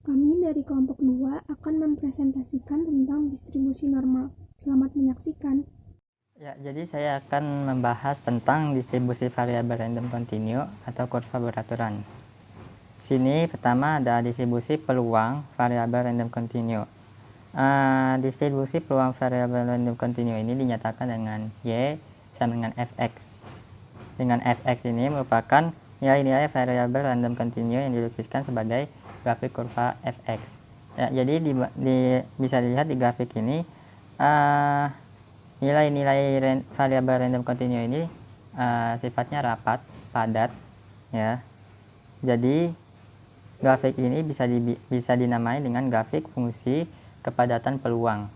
Kami dari kelompok 2 akan mempresentasikan tentang distribusi normal. Selamat menyaksikan. Ya, jadi saya akan membahas tentang distribusi variabel random continue atau kurva beraturan. Sini pertama ada distribusi peluang variabel random continue. Distribusi peluang variabel random continue ini dinyatakan dengan Y sama dengan Fx. Dengan Fx ini merupakan nilai-nilai variabel random continue yang dilukiskan sebagai grafik kurva Fx. Ya, jadi bisa dilihat di grafik ini nilai-nilai variabel random continue ini sifatnya rapat, padat, ya. Jadi grafik ini bisa dinamai dengan grafik fungsi kepadatan peluang.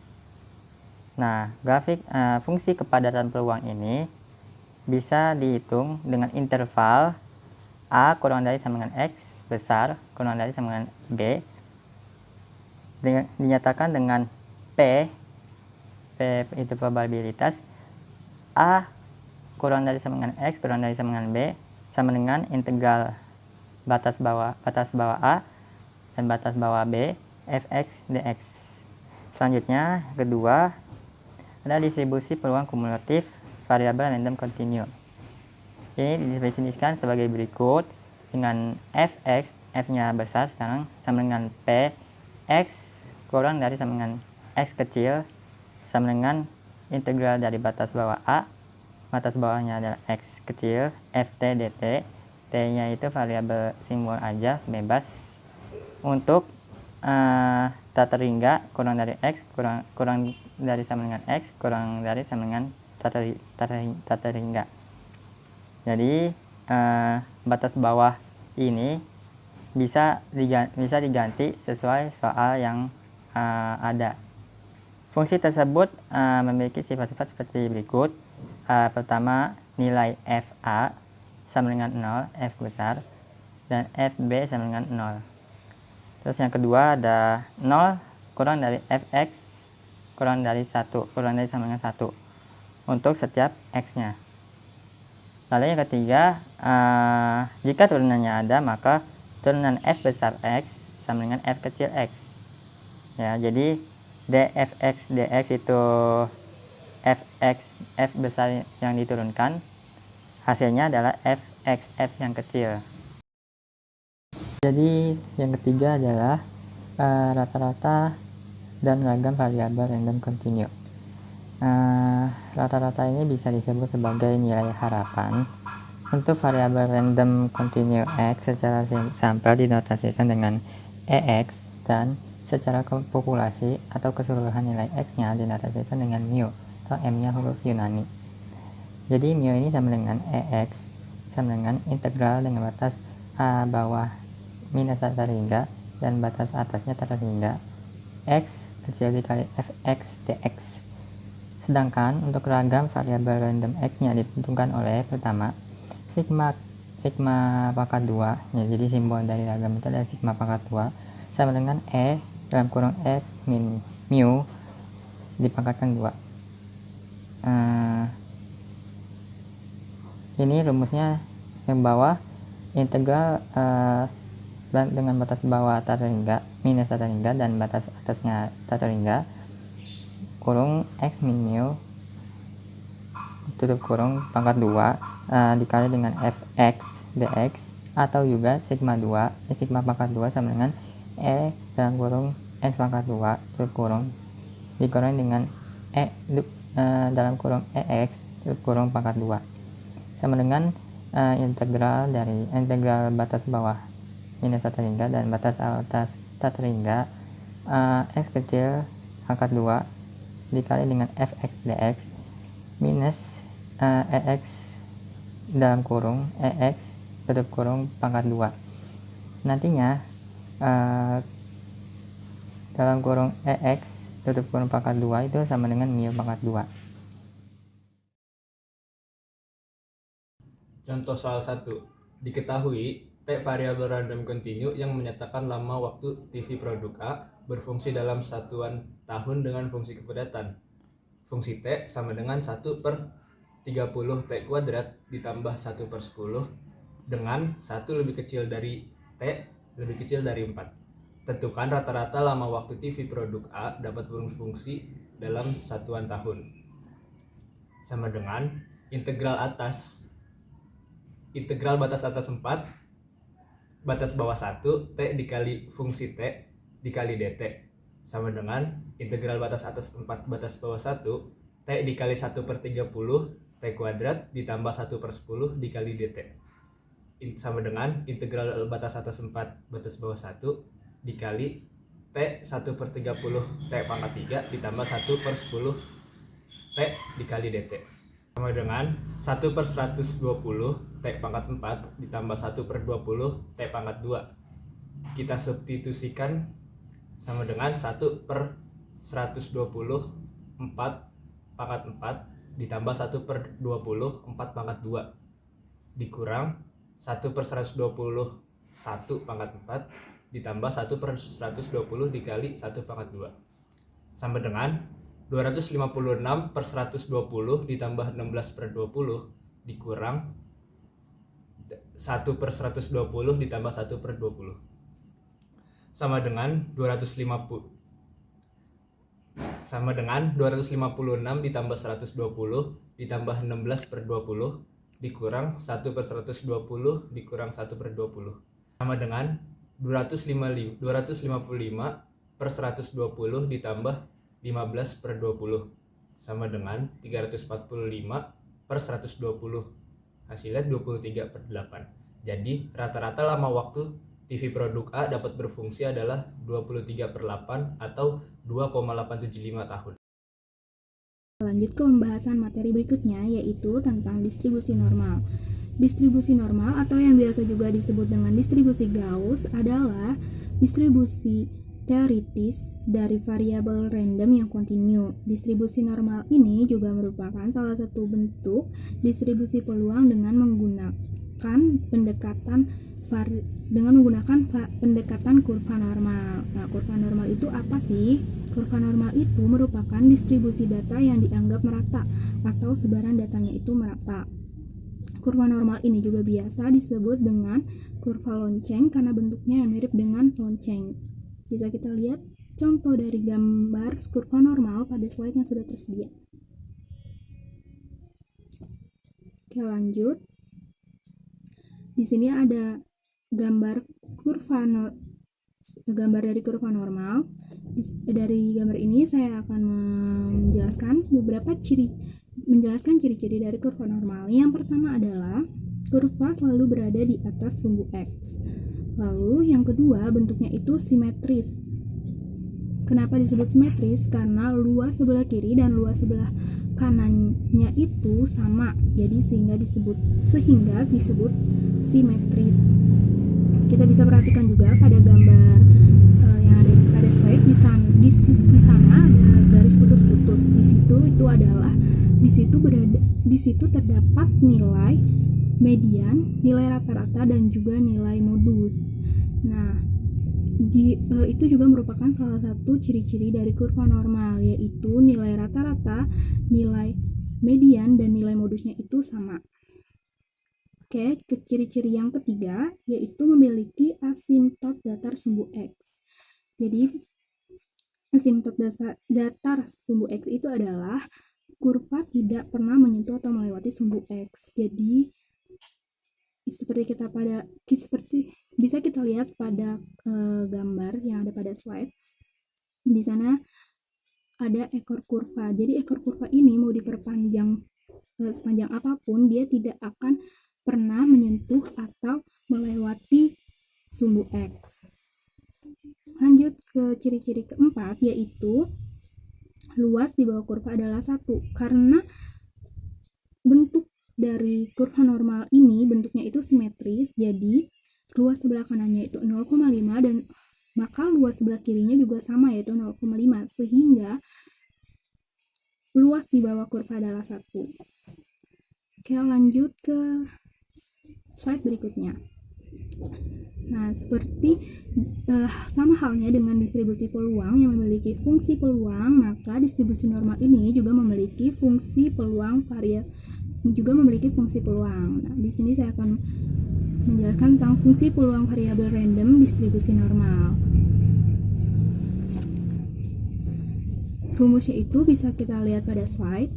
Nah, grafik fungsi kepadatan peluang ini bisa dihitung dengan interval A kurang dari sama dengan X besar kurang dari sama dengan B, dinyatakan dengan P itu probabilitas A kurang dari sama dengan X kurang dari sama dengan B sama dengan integral batas bawah A dan batas bawah B Fx dx. Selanjutnya, kedua, ada distribusi peluang kumulatif variabel random continue. Ini didefinisikan sebagai berikut dengan Fx, F-nya besar sekarang sama dengan P X kurang dari sama dengan X kecil sama dengan integral dari batas bawah A, batas bawahnya adalah X kecil, Ft dt, T-nya itu variabel simbol aja, bebas, untuk tata ringga kurang dari X, kurang dari sama dengan X, kurang dari sama dengan tata ringga. Jadi batas bawah ini bisa diganti sesuai soal yang ada. Fungsi tersebut memiliki sifat-sifat seperti berikut. Pertama, nilai FA sama dengan 0, F besar, dan FB sama dengan 0. Terus yang kedua ada 0 kurang dari Fx kurang dari 1, kurang dari sama dengan 1 untuk setiap X-nya. Lalu yang ketiga, jika turunannya ada, maka turunan F besar X sama dengan F kecil X. Ya, jadi dfx dx itu Fx, F besar yang diturunkan, hasilnya adalah Fx, F yang kecil. Jadi yang ketiga adalah rata-rata dan ragam variabel random continue. Rata-rata ini bisa disebut sebagai nilai harapan. Untuk variabel random continue X secara sampel dinotasikan dengan EX, dan secara populasi atau keseluruhan nilai X-nya dinotasikan dengan mu atau M-nya huruf Yunani. Jadi mu ini sama dengan EX sama dengan integral dengan batas A bawah minus tata ringga dan batas atasnya tata ringga X kecil dikali Fx dx. Sedangkan untuk ragam variabel random X-nya ditentukan oleh pertama sigma pangkat 2, ya, jadi simbol dari ragam itu adalah sigma pangkat 2 sama dengan E dalam kurung X min mu dipangkatkan 2. Ini rumusnya yang bawah integral dengan batas bawah tata ringga minus tata ringga dan batas atasnya tata ringga kurung X min mu tutup kurung pangkat 2 dikali dengan Fx dx, atau juga sigma pangkat 2 sama dengan E dalam kurung X pangkat 2 tutup kurung dikurangi dengan dalam kurung EX tutup kurung pangkat 2 sama dengan integral batas bawah minus tata ringga dan batas atas tata ringga X kecil pangkat 2 dikali dengan Fx dx minus EX dalam kurung EX tutup kurung pangkat 2. Nantinya dalam kurung EX tutup kurung pangkat 2 itu sama dengan mu pangkat 2. Contoh soal 1. Diketahui T variabel random continue yang menyatakan lama waktu TV produk A berfungsi dalam satuan tahun dengan fungsi kepadatan. Fungsi T sama dengan 1/30 T kuadrat ditambah 1/10 dengan 1 lebih kecil dari T lebih kecil dari 4. Tentukan rata-rata lama waktu TV produk A dapat berfungsi dalam satuan tahun. Sama dengan integral batas atas 4 batas bawah 1 T dikali fungsi T dikali dt, sama dengan integral batas atas 4 batas bawah 1 T dikali 1/30 T kuadrat ditambah 1/10 dikali dt, sama dengan integral batas atas 4 batas bawah 1 dikali T 1/30 T pangkat 3 ditambah 1/10 T dikali dt, sama dengan 1/120 T pangkat 4 ditambah 1/20 T pangkat 2. Kita substitusikan sama dengan 1/120 4 pangkat 4 ditambah 1/20 4 pangkat 2 dikurang 1/120 1 pangkat 4 ditambah 1/120 dikali 1 pangkat 2, sama dengan 256/120 ditambah 16/20 dikurang 1/120 ditambah 1/20, sama dengan 256 ditambah 120 ditambah 16/20 dikurang 1/120 dikurang 1/20, sama dengan 255/120 ditambah 15/20 sama dengan 345/120, hasilnya 23/8. Jadi rata-rata lama waktu TV produk A dapat berfungsi adalah 23/8 atau 2,875 tahun. Lanjut ke pembahasan materi berikutnya, yaitu tentang distribusi normal. Distribusi normal atau yang biasa juga disebut dengan distribusi Gauss adalah distribusi teoritis dari variabel random yang kontinu. Distribusi normal ini juga merupakan salah satu bentuk distribusi peluang dengan menggunakan pendekatan kurva normal. Nah, kurva normal itu apa sih? Kurva normal itu merupakan distribusi data yang dianggap merata atau sebaran datanya itu merata. Kurva normal ini juga biasa disebut dengan kurva lonceng karena bentuknya yang mirip dengan lonceng. Bisa kita lihat contoh dari gambar kurva normal pada slide yang sudah tersedia. Oke, lanjut. Di sini ada gambar dari kurva normal. Dari gambar ini saya akan menjelaskan ciri-ciri dari kurva normal. Yang pertama adalah kurva selalu berada di atas sumbu X. Lalu yang kedua, bentuknya itu simetris. Kenapa disebut simetris? Karena luas sebelah kiri dan luas sebelah kanannya itu sama. Jadi sehingga disebut simetris. Kita bisa perhatikan juga pada gambar yang ada pada slide di sana ada garis putus-putus. Di situ terdapat nilai median, nilai rata-rata, dan juga nilai modus. Nah, itu juga merupakan salah satu ciri-ciri dari kurva normal, yaitu nilai rata-rata, nilai median, dan nilai modusnya itu sama. Oke, ciri-ciri yang ketiga yaitu memiliki asimtot datar sumbu X. Jadi, asimtot datar sumbu X itu adalah kurva tidak pernah menyentuh atau melewati sumbu X. Jadi, seperti bisa kita lihat pada gambar yang ada pada slide. Di sana ada ekor kurva. Jadi ekor kurva ini mau diperpanjang sepanjang apapun, dia tidak akan pernah menyentuh atau melewati sumbu X. Lanjut ke ciri-ciri keempat, yaitu luas di bawah kurva adalah 1. Karena bentuk dari kurva normal ini bentuknya itu simetris, jadi luas sebelah kanannya itu 0,5 dan maka luas sebelah kirinya juga sama, yaitu 0,5, sehingga luas di bawah kurva adalah 1. Oke, lanjut ke slide berikutnya. Nah, seperti sama halnya dengan distribusi peluang yang memiliki fungsi peluang, maka distribusi normal ini juga memiliki fungsi peluang variabel. Nah, di sini saya akan menjelaskan tentang fungsi peluang variabel random distribusi normal. Rumusnya itu bisa kita lihat pada slide.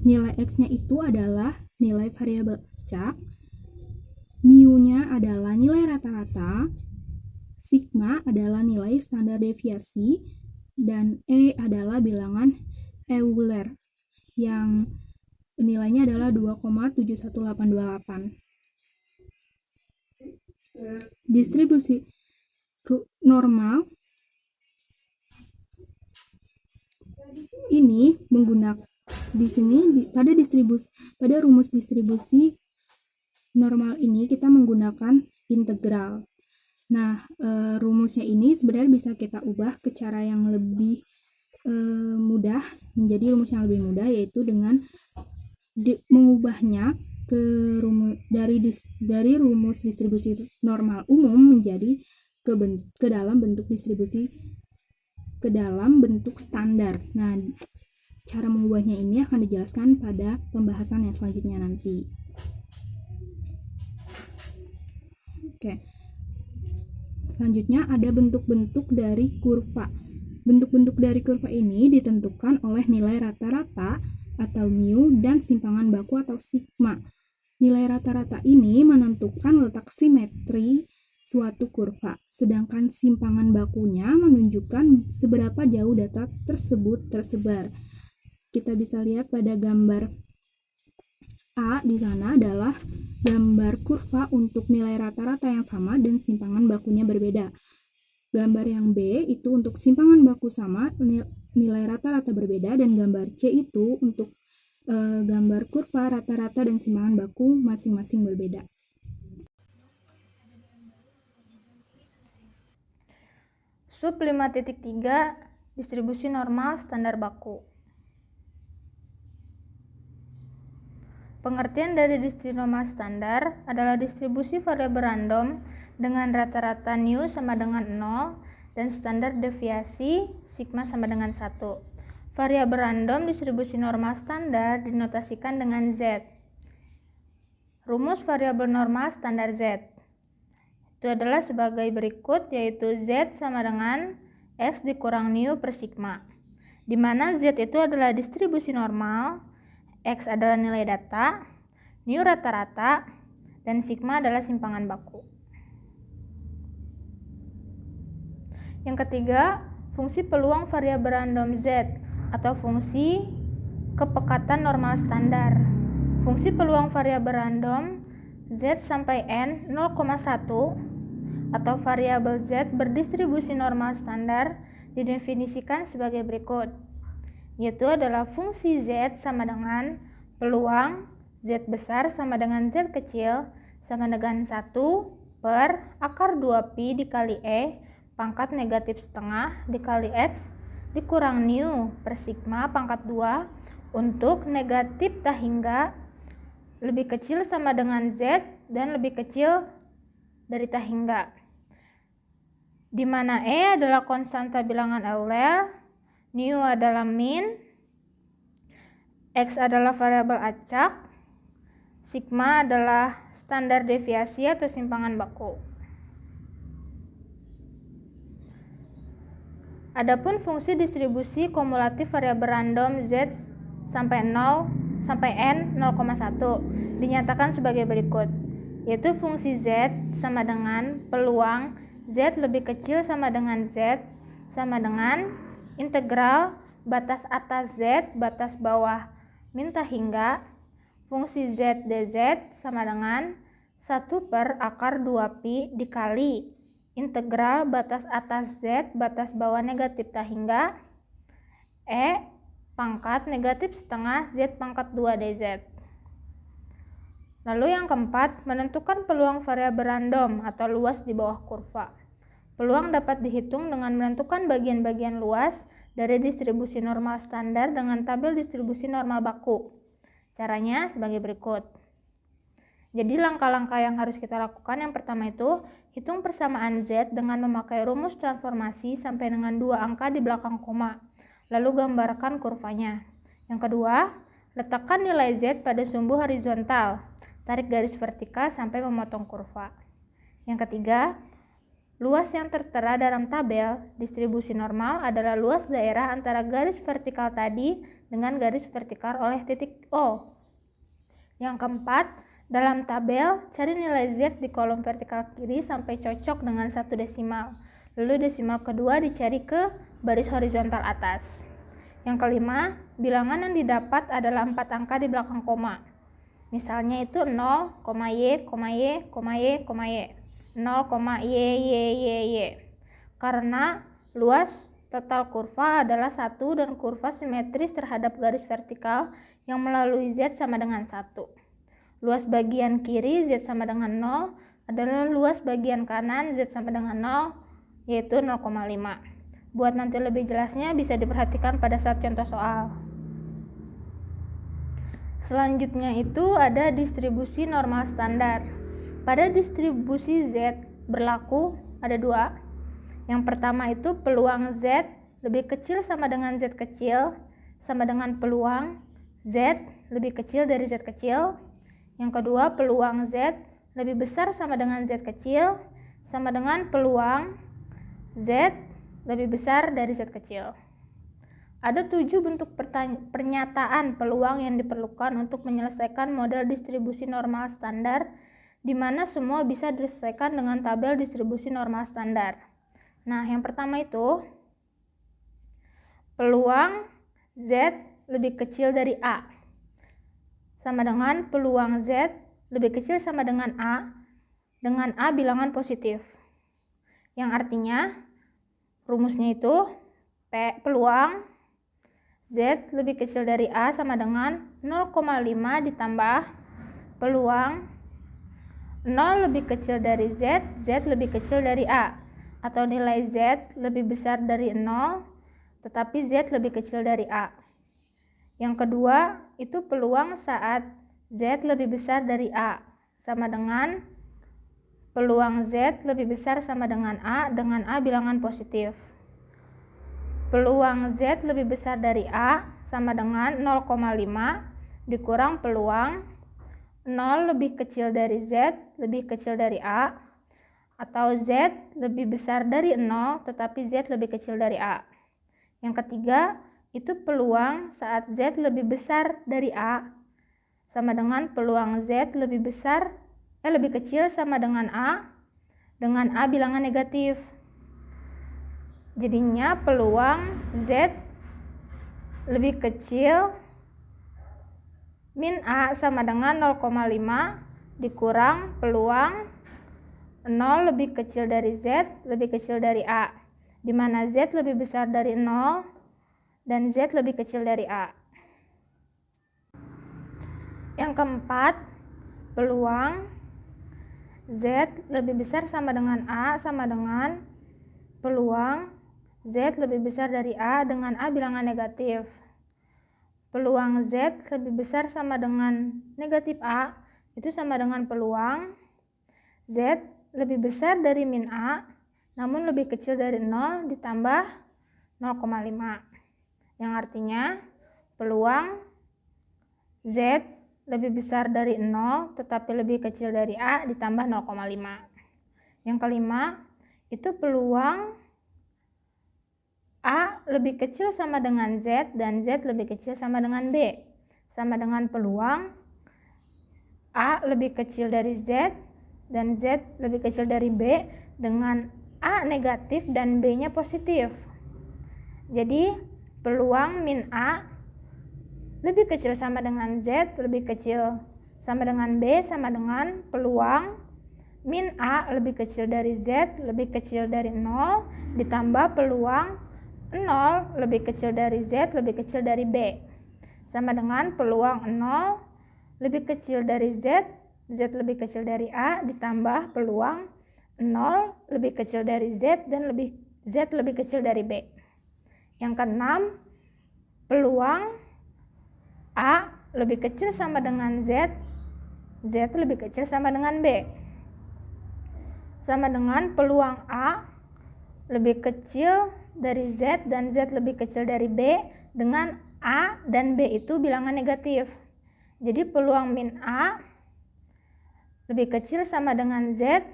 Nilai X-nya itu adalah nilai variabel acak, mu-nya adalah nilai rata-rata, sigma adalah nilai standar deviasi, dan E adalah bilangan Euler yang nilainya adalah 2,71828. Distribusi normal ini menggunakan di sini pada rumus distribusi normal ini kita menggunakan integral. Nah, rumusnya ini sebenarnya bisa kita ubah ke cara yang lebih mudah, menjadi rumus yang lebih mudah, yaitu dengan mengubahnya ke dari rumus distribusi normal umum menjadi ke dalam bentuk distribusi ke dalam bentuk standar. Nah, cara mengubahnya ini akan dijelaskan pada pembahasan yang selanjutnya nanti. Oke. Selanjutnya ada bentuk-bentuk dari kurva. Bentuk-bentuk dari kurva ini ditentukan oleh nilai rata-rata atau mu dan simpangan baku atau sigma. Nilai rata-rata ini menentukan letak simetri suatu kurva, sedangkan simpangan bakunya menunjukkan seberapa jauh data tersebut tersebar. Kita bisa lihat pada gambar A di sana adalah gambar kurva untuk nilai rata-rata yang sama dan simpangan bakunya berbeda. Gambar yang B itu untuk simpangan baku sama, nilai rata-rata berbeda, dan gambar C itu untuk gambar kurva rata-rata dan simpangan baku masing-masing berbeda. Sub 5.3 distribusi normal standar baku. Pengertian dari distribusi normal standar adalah distribusi variabel random dengan rata-rata nu sama dengan 0 dan standar deviasi sigma sama dengan 1. Variabel random distribusi normal standar dinotasikan dengan Z. Rumus variabel normal standar Z itu adalah sebagai berikut, yaitu Z sama dengan X dikurang nu per sigma, di mana Z itu adalah distribusi normal, X adalah nilai data, nu rata-rata, dan sigma adalah simpangan baku. Yang ketiga, fungsi peluang variabel random Z atau fungsi kepekatan normal standar. Fungsi peluang variabel random Z sampai N 0,1 atau variabel Z berdistribusi normal standar didefinisikan sebagai berikut, yaitu adalah fungsi Z sama dengan peluang Z besar sama dengan Z kecil sama dengan 1 per akar 2pi dikali E pangkat negatif setengah dikali X dikurang nu per sigma pangkat 2 untuk negatif tak hingga lebih kecil sama dengan Z dan lebih kecil dari tak hingga, di mana E adalah konstanta bilangan Euler, nu adalah min, X adalah variabel acak, sigma adalah standar deviasi atau simpangan baku. Adapun fungsi distribusi kumulatif variabel random Z sampai 0 sampai N 0,1 dinyatakan sebagai berikut, yaitu fungsi Z sama dengan peluang Z lebih kecil sama dengan Z sama dengan integral batas atas Z batas bawah minta hingga fungsi Z dz sama dengan 1 per akar 2pi dikali integral batas atas Z batas bawah negatif tak hingga E pangkat negatif setengah Z pangkat 2 dz. Lalu yang keempat, menentukan peluang variabel random atau luas di bawah kurva. Peluang dapat dihitung dengan menentukan bagian-bagian luas dari distribusi normal standar dengan tabel distribusi normal baku. Caranya sebagai berikut. Jadi langkah-langkah yang harus kita lakukan, yang pertama itu hitung persamaan Z dengan memakai rumus transformasi sampai dengan 2 angka di belakang koma, lalu gambarkan kurvanya. Yang kedua, Letakkan nilai Z pada sumbu horizontal. Tarik garis vertikal sampai memotong kurva. Yang ketiga, luas yang tertera dalam tabel distribusi normal adalah luas daerah antara garis vertikal tadi dengan garis vertikal oleh titik O. Yang keempat, dalam tabel cari nilai Z di kolom vertikal kiri sampai cocok dengan 1 desimal. Lalu desimal kedua dicari ke baris horizontal atas. Yang kelima, bilangan yang didapat adalah 4 angka di belakang koma. Misalnya itu 0, Y, Y, Y, Y. 0, Y. Karena luas total kurva adalah 1 dan kurva simetris terhadap garis vertikal yang melalui Z sama dengan 1. Luas bagian kiri Z sama dengan 0 adalah luas bagian kanan Z sama dengan 0, yaitu 0,5. Buat nanti lebih jelasnya bisa diperhatikan pada saat contoh soal. Selanjutnya itu ada distribusi normal standar. Pada distribusi Z berlaku ada 2. Yang pertama itu peluang Z lebih kecil sama dengan Z kecil sama dengan peluang Z lebih kecil dari Z kecil. Yang kedua, peluang Z lebih besar sama dengan Z kecil sama dengan peluang Z lebih besar dari Z kecil. Ada 7 bentuk pernyataan peluang yang diperlukan untuk menyelesaikan model distribusi normal standar, di mana semua bisa diselesaikan dengan tabel distribusi normal standar. Nah, yang pertama itu peluang Z lebih kecil dari A sama dengan peluang Z lebih kecil sama dengan A bilangan positif. Yang artinya rumusnya itu peluang Z lebih kecil dari A sama dengan 0,5 ditambah peluang 0 lebih kecil dari Z, Z lebih kecil dari A, atau nilai Z lebih besar dari 0 tetapi Z lebih kecil dari A. Yang kedua itu peluang saat Z lebih besar dari A sama dengan peluang Z lebih besar sama dengan A bilangan positif. Peluang Z lebih besar dari A sama dengan 0,5 dikurang peluang 0 lebih kecil dari Z lebih kecil dari A, atau Z lebih besar dari 0 tetapi Z lebih kecil dari A. Yang ketiga itu peluang saat Z lebih besar dari A sama dengan peluang Z lebih kecil sama dengan A bilangan negatif. Jadinya peluang Z lebih kecil min A sama dengan 0,5 dikurang peluang 0 lebih kecil dari Z lebih kecil dari A, di mana Z lebih besar dari 0 dan Z lebih kecil dari A. Yang keempat, peluang Z lebih besar sama dengan A sama dengan peluang Z lebih besar dari A dengan A bilangan negatif. Peluang Z lebih besar sama dengan negatif A itu sama dengan peluang Z lebih besar dari min A namun lebih kecil dari 0 ditambah 0,5, yang artinya peluang Z lebih besar dari 0 tetapi lebih kecil dari A ditambah 0,5. Yang kelima itu peluang A lebih kecil sama dengan Z dan Z lebih kecil sama dengan B, sama dengan peluang A lebih kecil dari Z dan Z lebih kecil dari B dengan A negatif dan B-nya positif. Jadi peluang min A lebih kecil sama dengan Z lebih kecil sama dengan B sama dengan peluang min A lebih kecil dari Z lebih kecil dari 0 ditambah peluang 0 lebih kecil dari Z lebih kecil dari B sama dengan peluang 0 lebih kecil dari Z, Z lebih kecil dari A ditambah peluang 0 lebih kecil dari Z dan Z lebih kecil dari B. Yang keenam, peluang A lebih kecil sama dengan Z, Z lebih kecil sama dengan B, sama dengan peluang A lebih kecil dari Z dan Z lebih kecil dari B dengan A dan B itu bilangan negatif. Jadi peluang min A lebih kecil sama dengan Z,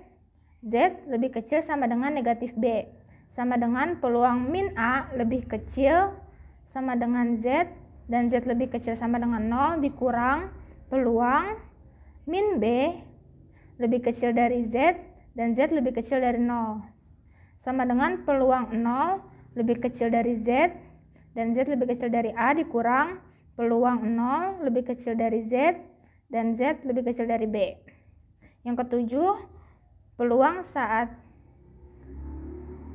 Z lebih kecil sama dengan negatif B. Sama dengan peluang min A lebih kecil sama dengan Z, dan Z lebih kecil sama dengan 0 dikurang peluang min B lebih kecil dari Z, dan Z lebih kecil dari 0. Sama dengan peluang 0 lebih kecil dari Z, dan Z lebih kecil dari A dikurang peluang 0 lebih kecil dari Z, dan Z lebih kecil dari B. Yang ketujuh, peluang saat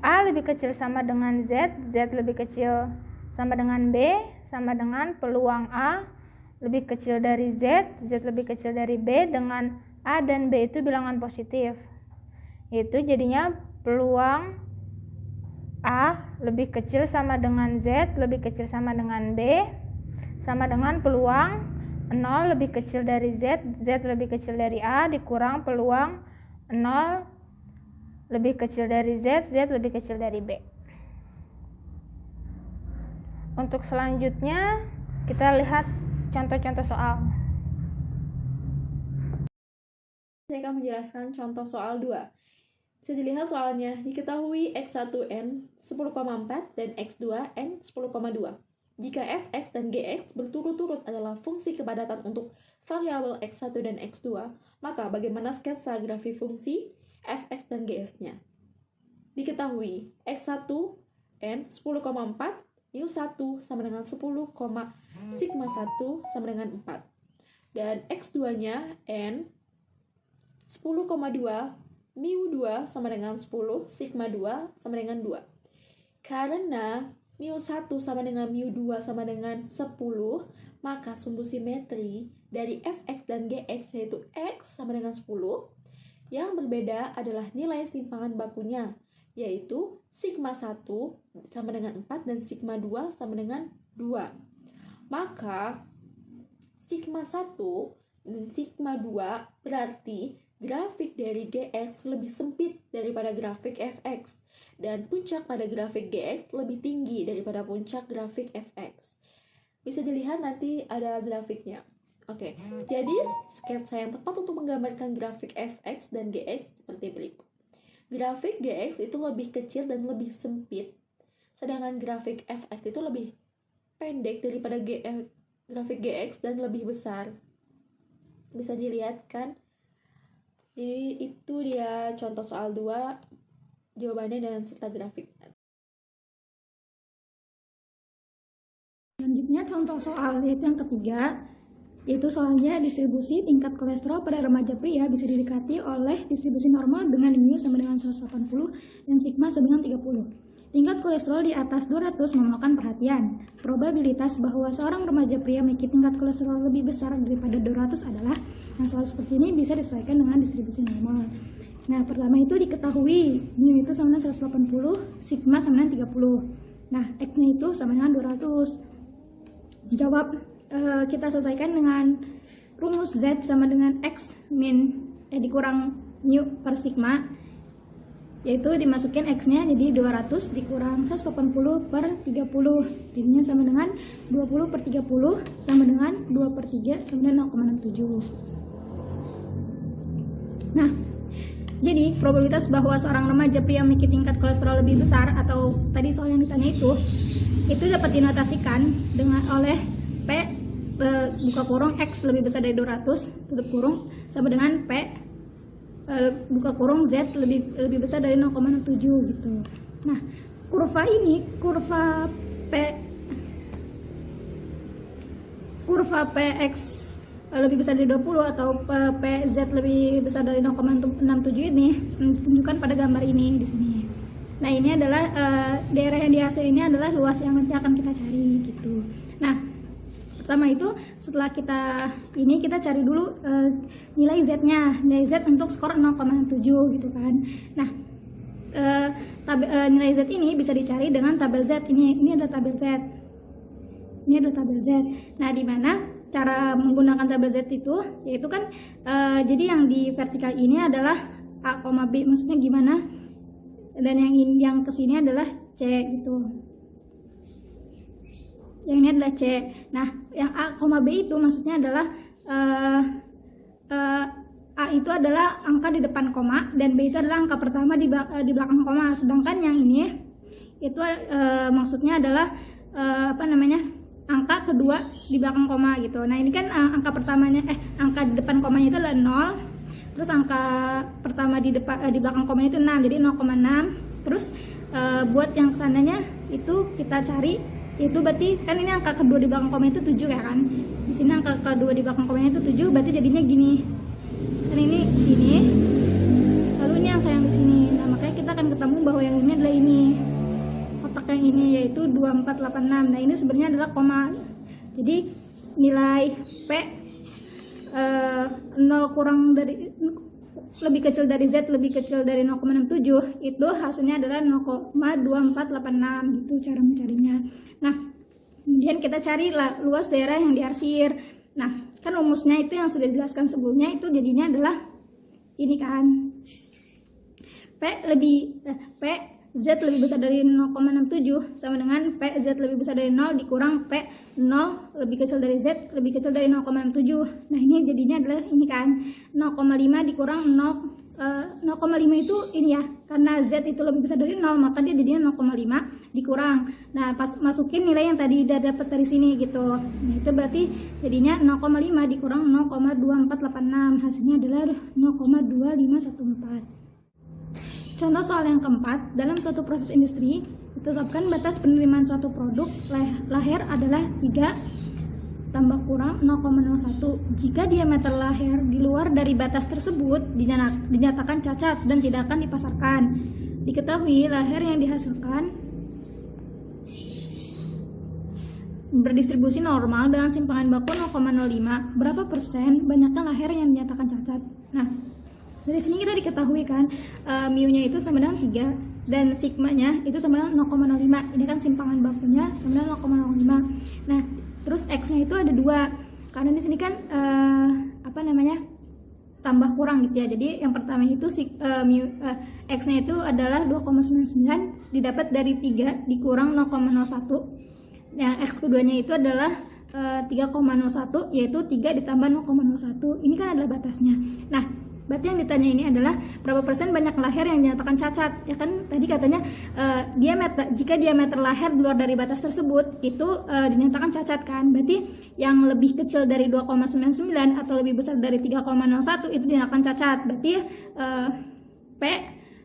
A lebih kecil sama dengan Z, Z lebih kecil sama dengan B, sama dengan peluang A lebih kecil dari Z, Z lebih kecil dari B, dengan A dan B itu bilangan positif. Itu jadinya peluang A lebih kecil sama dengan Z lebih kecil sama dengan B, sama dengan peluang 0 lebih kecil dari Z, Z lebih kecil dari A dikurang peluang 0 lebih kecil dari Z, Z lebih kecil dari B. Untuk selanjutnya kita lihat contoh-contoh soal. Saya akan menjelaskan contoh soal 2. Bisa dilihat soalnya, diketahui X1N 10,4 dan X2N 10,2. Jika fx dan gx berturut-turut adalah fungsi kepadatan untuk variabel x1 dan x2, maka bagaimana sketsa grafik fungsi fx dan gs-nya? Diketahui x1 n 10,4 mu1 sama dengan 10, sigma 1 sama dengan 4. Dan x2-nya n 10,2 mu2 sama dengan 10, sigma 2 sama dengan 2. Karena mu1 sama dengan mu2 sama dengan 10, maka sumbu simetri dari fx dan gx yaitu x sama dengan 10. Yang berbeda adalah nilai simpangan bakunya, yaitu sigma 1 sama dengan 4 dan sigma 2 sama dengan 2. Maka sigma 1 dan sigma 2 berarti grafik dari gx lebih sempit daripada grafik fx, dan puncak pada grafik gx lebih tinggi daripada puncak grafik fx. Bisa dilihat nanti ada grafiknya. Oke, jadi sketsa yang tepat untuk menggambarkan grafik fx dan gx seperti berikut. Grafik gx itu lebih kecil dan lebih sempit, sedangkan grafik fx itu lebih pendek daripada grafik gx dan lebih besar. Bisa dilihat kan? Jadi itu dia contoh soal 2, jawabannya dengan serta grafik. Selanjutnya contoh soal yaitu yang ketiga, yaitu soalnya distribusi tingkat kolesterol pada remaja pria bisa didekati oleh distribusi normal dengan mu sama dengan 180 dan sigma sama dengan 30. Tingkat kolesterol di atas 200 memakan perhatian. Probabilitas bahwa seorang remaja pria memiliki tingkat kolesterol lebih besar daripada 200 adalah, nah soal seperti ini bisa disesuaikan dengan distribusi normal. Nah pertama itu diketahui mu itu sama dengan 180, sigma sama dengan 30. Nah x-nya itu sama dengan 200. Jawab kita selesaikan dengan rumus z sama dengan x min dikurang mu per sigma, yaitu dimasukin x-nya jadi 200 dikurang 180 per 30, jadinya sama dengan 20 per 30 sama dengan 2 per 3 sama dengan 0,67. Nah, jadi probabilitas bahwa seorang remaja pria memiliki tingkat kolesterol lebih besar atau tadi soal yang ditanya itu dapat dinotasikan dengan oleh P buka kurung X lebih besar dari 200 tutup kurung sama dengan P buka kurung Z lebih besar dari 0,67 gitu. Nah, kurva PX lebih besar dari 20 atau PZ lebih besar dari 0,67 ini ditunjukkan pada gambar ini di sini. Nah, ini adalah daerah yang dihasil ini adalah luas yang nanti akan kita cari gitu. Nah, pertama itu setelah kita cari dulu nilai Z-nya, nilai Z untuk skor 0,7 gitu kan. Nah, nilai Z ini bisa dicari dengan tabel Z. Ini adalah tabel Z. Ini adalah tabel Z. Nah, di mana cara menggunakan tabel Z itu yaitu kan jadi yang di vertikal ini adalah A, B, maksudnya gimana? Dan yang kesini adalah C gitu. yang ini adalah C. Nah, yang A, B itu maksudnya adalah A itu adalah angka di depan koma dan B itu adalah angka pertama di belakang koma. Sedangkan yang ini itu maksudnya adalah angka kedua di belakang koma gitu. Nah, ini kan angka di depan komanya itu adalah 0. Terus angka pertama di belakang komanya itu 6, jadi 0,6. Terus buat yang kesananya itu kita cari, itu berarti kan ini angka kedua di belakang komanya itu 7 ya kan. Di sini angka kedua di belakang komanya itu 7, berarti jadinya gini. Kan ini di sini. Lalu ini angka yang di sini. Nah, makanya kita akan ketemu bahwa yang ini adalah ini. Kotak yang ini yaitu 2486. Nah, ini sebenarnya adalah koma. Jadi nilai P 0 kurang dari lebih kecil dari Z lebih kecil dari 0,67 itu hasilnya adalah 0,2486 gitu cara mencarinya. Nah, kemudian kita cari luas daerah yang diarsir. Nah, kan rumusnya itu yang sudah dijelaskan sebelumnya, itu jadinya adalah ini kan, P Z lebih besar dari 0,67 sama dengan P Z lebih besar dari 0 dikurang P 0 lebih kecil dari Z lebih kecil dari 0,67. Nah, ini jadinya adalah ini kan 0,5 dikurang 0,5 itu ini ya, karena Z itu lebih besar dari 0 maka dia jadinya 0,5 dikurang. Nah, pas masukin nilai yang tadi udah dapat dari sini gitu. Nah, itu berarti jadinya 0,5 dikurang 0,2486 hasilnya adalah 0,2514. Contoh soal yang keempat, dalam suatu proses industri, ditetapkan batas penerimaan suatu produk lahir adalah 3 tambah kurang 0,01. Jika diameter lahir di luar dari batas tersebut dinyatakan cacat dan tidak akan dipasarkan. Diketahui lahir yang dihasilkan berdistribusi normal dengan simpangan baku 0,05. Berapa persen banyaknya lahir yang dinyatakan cacat? Nah, dari sini kita diketahui kan mu-nya itu sama dengan 3 dan sigma-nya itu sama dengan 0,05. Ini kan simpangan bakunya sama dengan 0,05. Nah, terus X-nya itu ada 2. Karena di sini kan tambah kurang gitu ya. Jadi yang pertama itu X-nya itu adalah 2,99 didapat dari 3 dikurang 0,01. Yang X keduanya itu adalah 3,01 yaitu 3 ditambah 0,01. Ini kan adalah batasnya. Nah, berarti yang ditanya ini adalah berapa persen banyak lahir yang dinyatakan cacat. Ya kan tadi katanya jika diameter lahir di luar dari batas tersebut itu dinyatakan cacat kan. Berarti yang lebih kecil dari 2,99 atau lebih besar dari 3,01 itu dinyatakan cacat. Berarti P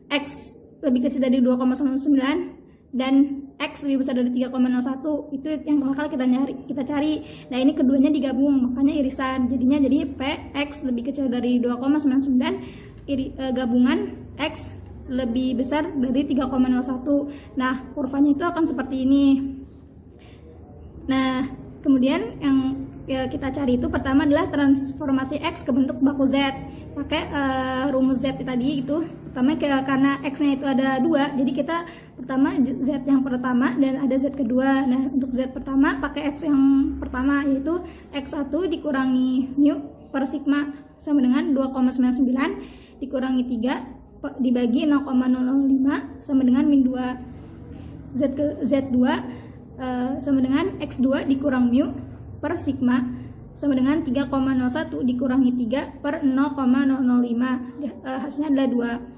X lebih kecil dari 2,99 dan X lebih besar dari 3,01 itu yang bakal kita cari. Nah, ini keduanya digabung makanya irisan. Jadinya jadi P X lebih kecil dari 2,99 gabungan X lebih besar dari 3,01. Nah, kurvanya itu akan seperti ini. Nah, kemudian yang kita cari itu pertama adalah transformasi X ke bentuk baku Z. Pakai rumus Z tadi itu. Pertama karena X-nya itu ada 2, jadi kita pertama Z yang pertama dan ada Z kedua. Nah, untuk Z pertama pakai X yang pertama yaitu X1 dikurangi mu per sigma sama dengan 2,99 dikurangi 3 dibagi 0,005 sama dengan min 2. Z2 sama dengan X2 dikurang mu per sigma sama dengan 3,01 dikurangi 3 per 0,005. Hasilnya adalah 2.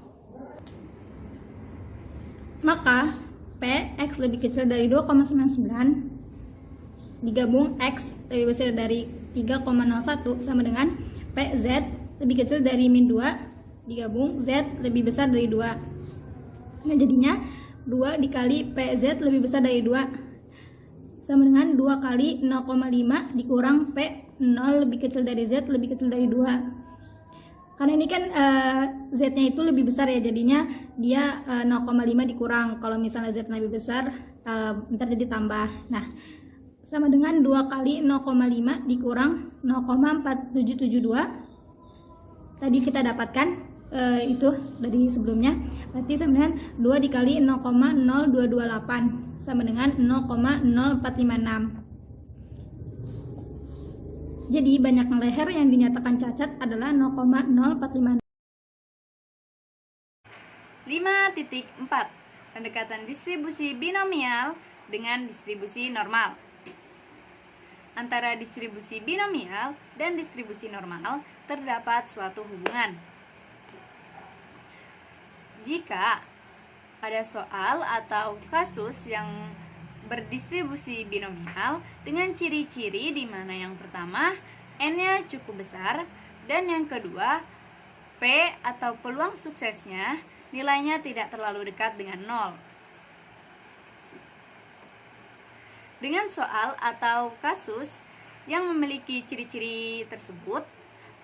Maka P X lebih kecil dari 2,99 digabung X lebih besar dari 3,01 sama dengan P Z lebih kecil dari min 2 digabung Z lebih besar dari 2. Nah, jadinya 2 dikali P Z lebih besar dari 2 sama dengan 2 kali 0,5 dikurang P 0 lebih kecil dari Z lebih kecil dari 2. Karena ini kan Z-nya itu lebih besar ya, jadinya dia 0,5 dikurang. Kalau misalnya Z lebih besar, ntar jadi tambah. Nah, sama dengan 2 kali 0,5 dikurang 0,4772. Tadi kita dapatkan itu dari sebelumnya. Berarti sama dengan 2 dikali 0,0228 sama dengan 0,0456. Jadi banyak leher yang dinyatakan cacat adalah 0,0456. 5.4 Pendekatan distribusi binomial dengan distribusi normal. antara distribusi binomial dan distribusi normal terdapat suatu hubungan. Jika ada soal atau kasus yang berdistribusi binomial dengan ciri-ciri di mana yang pertama N-nya cukup besar dan yang kedua P atau peluang suksesnya nilainya tidak terlalu dekat dengan 0. Dengan soal atau kasus yang memiliki ciri-ciri tersebut,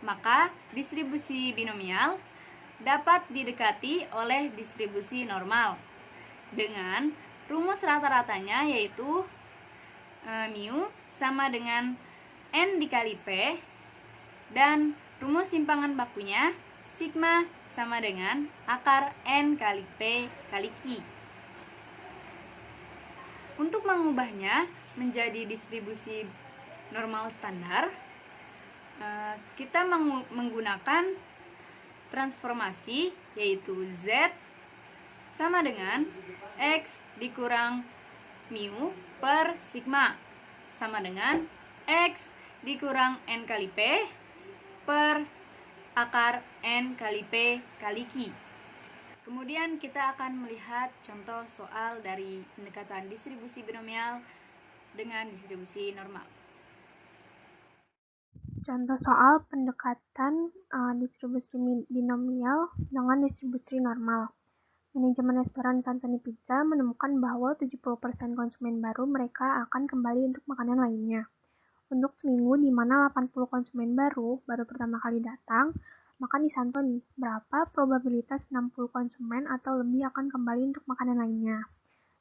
maka distribusi binomial dapat didekati oleh distribusi normal dengan rumus rata-ratanya yaitu mu sama dengan N dikali P dan rumus simpangan bakunya sigma sama dengan akar N kali P kali Q. Untuk mengubahnya menjadi distribusi normal standar, kita menggunakan transformasi yaitu Z sama dengan X dikurang mu per sigma sama dengan X dikurang N kali P per akar N kali P kali Q. Kemudian kita akan melihat contoh soal dari pendekatan distribusi binomial dengan distribusi normal. Contoh soal pendekatan distribusi binomial dengan distribusi normal. Manajemen restoran Santoni Pizza menemukan bahwa 70% konsumen baru mereka akan kembali untuk makanan lainnya. Untuk seminggu di mana 80 konsumen baru pertama kali datang, makan di Santoni, berapa probabilitas 60 konsumen atau lebih akan kembali untuk makanan lainnya?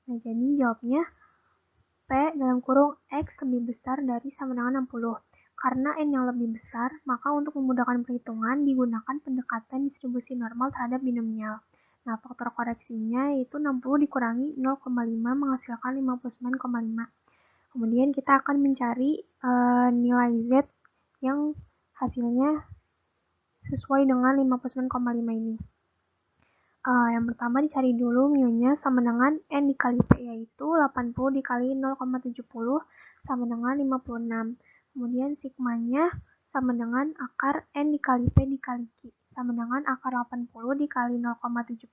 Nah, jadi jawabnya P dalam kurung X lebih besar dari sama dengan 60. Karena N yang lebih besar, maka untuk memudahkan perhitungan digunakan pendekatan distribusi normal terhadap binomial. Nah, faktor koreksinya yaitu 60 dikurangi 0,5 menghasilkan 59,5. Kemudian kita akan mencari nilai Z yang hasilnya sesuai dengan 59,5 ini. Yang pertama dicari dulu mu-nya sama dengan N dikali P, yaitu 80 dikali 0,70 sama dengan 56. Kemudian sigmanya sama dengan akar N dikali P dikali Q, sama dengan akar 80 dikali 0,70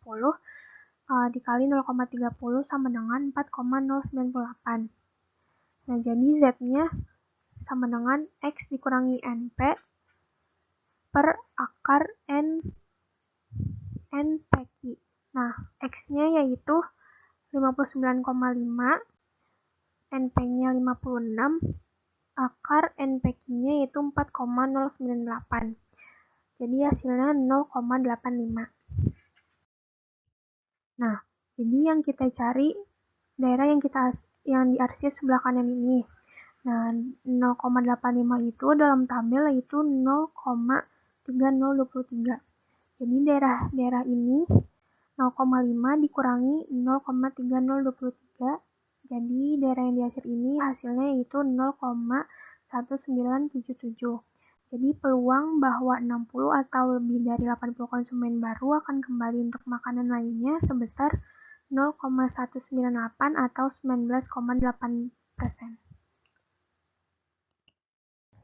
dikali 0,30 sama dengan 4,098. Nah, jadi Z-nya sama dengan X dikurangi NP per akar NPQ. Nah, X-nya yaitu 59,5, NP-nya 56, akar NPQ-nya yaitu 4,098. Jadi hasilnya 0,85. Nah, jadi yang kita cari daerah yang diarsir sebelah kanan ini. Nah, 0,85 itu dalam tabel yaitu 0,3023. Jadi daerah ini 0,5 dikurangi 0,3023. Jadi daerah yang diarsir ini hasilnya yaitu 0,1977. Jadi peluang bahwa 60 atau lebih dari 80 konsumen baru akan kembali untuk makanan lainnya sebesar 0,198 atau 19,8%.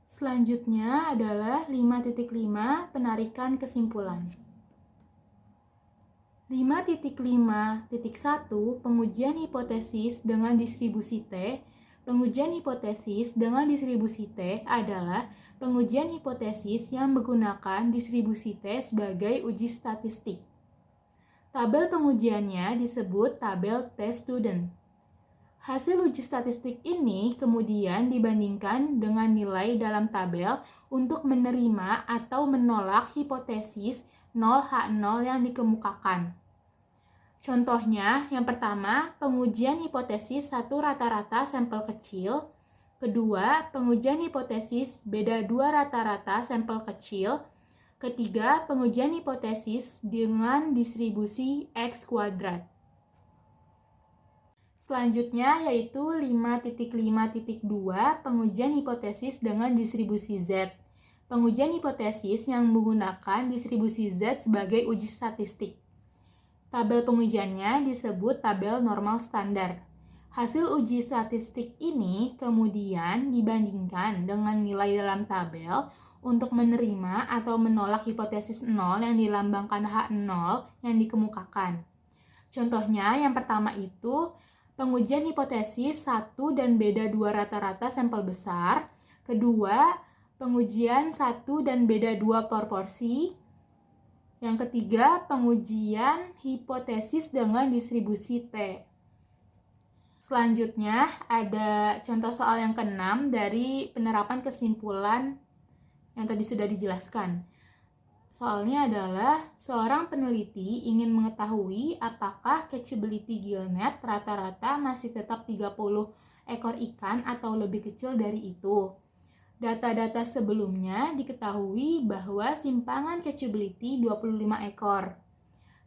Selanjutnya adalah 5.5 penarikan kesimpulan. 5.5.1 pengujian hipotesis dengan distribusi T. Pengujian hipotesis dengan distribusi T adalah pengujian hipotesis yang menggunakan distribusi T sebagai uji statistik. Tabel pengujiannya disebut tabel T-student. Hasil uji statistik ini kemudian dibandingkan dengan nilai dalam tabel untuk menerima atau menolak hipotesis 0H0 yang dikemukakan. Contohnya, yang pertama, pengujian hipotesis satu rata-rata sampel kecil. Kedua, pengujian hipotesis beda dua rata-rata sampel kecil. Ketiga, pengujian hipotesis dengan distribusi X kuadrat. Selanjutnya yaitu 5.5.2 pengujian hipotesis dengan distribusi Z. Pengujian hipotesis yang menggunakan distribusi Z sebagai uji statistik. Tabel pengujiannya disebut tabel normal standar. Hasil uji statistik ini kemudian dibandingkan dengan nilai dalam tabel untuk menerima atau menolak hipotesis 0 yang dilambangkan H0 yang dikemukakan. Contohnya yang pertama itu pengujian hipotesis 1 dan beda 2 rata-rata sampel besar. Kedua, pengujian 1 dan beda 2 proporsi. Yang ketiga, pengujian hipotesis dengan distribusi T. Selanjutnya, ada contoh soal yang ke-6 dari penerapan kesimpulan yang tadi sudah dijelaskan. Soalnya adalah, seorang peneliti ingin mengetahui apakah catchability gillnet rata-rata masih tetap 30 ekor ikan atau lebih kecil dari itu. Data-data sebelumnya diketahui bahwa simpangan catchability 25 ekor.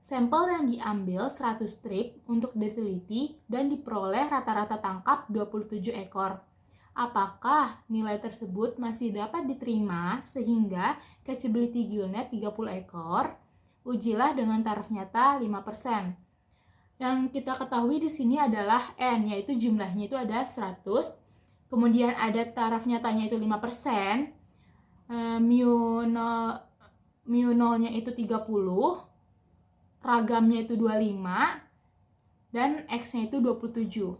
Sampel yang diambil 100 strip untuk diteliti dan diperoleh rata-rata tangkap 27 ekor. Apakah nilai tersebut masih dapat diterima sehingga catchability gillnet 30 ekor? Ujilah dengan taraf nyata 5%. Yang kita ketahui di sini adalah N, yaitu jumlahnya itu ada 100. Kemudian ada taraf nyatanya itu 5%, mu nolnya itu 30, ragamnya itu 25, dan X-nya itu 27.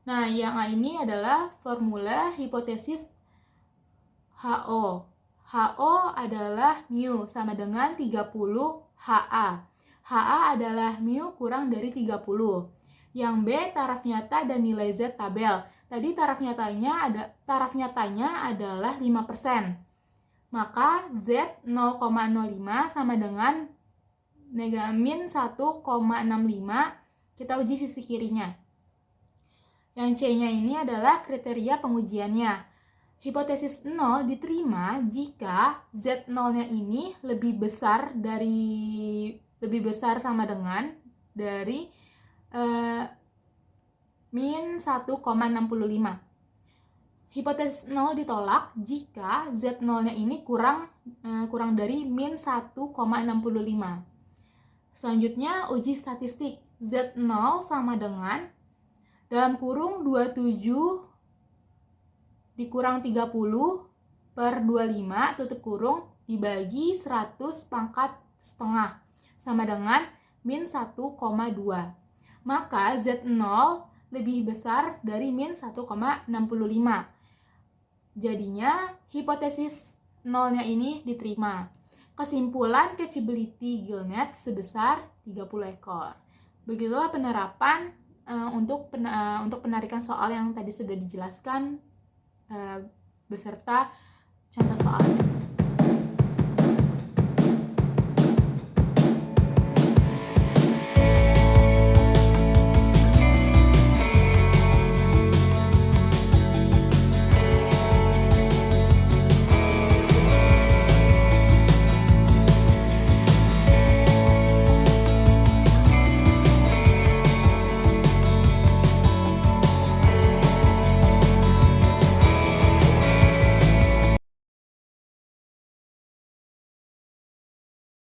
Nah, yang ini adalah formula hipotesis HO. HO adalah mu sama dengan 30 HA. HA adalah mu kurang dari 30. Yang B taraf nyata dan nilai Z tabel. Tadi taraf nyatanya adalah 5%. Maka Z 0,05 sama dengan min 1,65. Kita uji sisi kirinya. Yang C-nya ini adalah kriteria pengujiannya. Hipotesis 0 diterima jika Z0-nya ini lebih besar sama dengan dari min 1,65. Hipotesis 0 ditolak jika Z0-nya ini kurang dari min 1,65. Selanjutnya uji statistik. Z0 sama dengan dalam kurung 27 dikurang 30 per 25 tutup kurung dibagi 100 pangkat setengah sama dengan min 1,2. Maka Z0 lebih besar dari min 1,65. Jadinya hipotesis 0-nya ini diterima. Kesimpulan catchability gillnet sebesar 30 ekor. Begitulah penerapan untuk penarikan soal yang tadi sudah dijelaskan beserta contoh soalnya.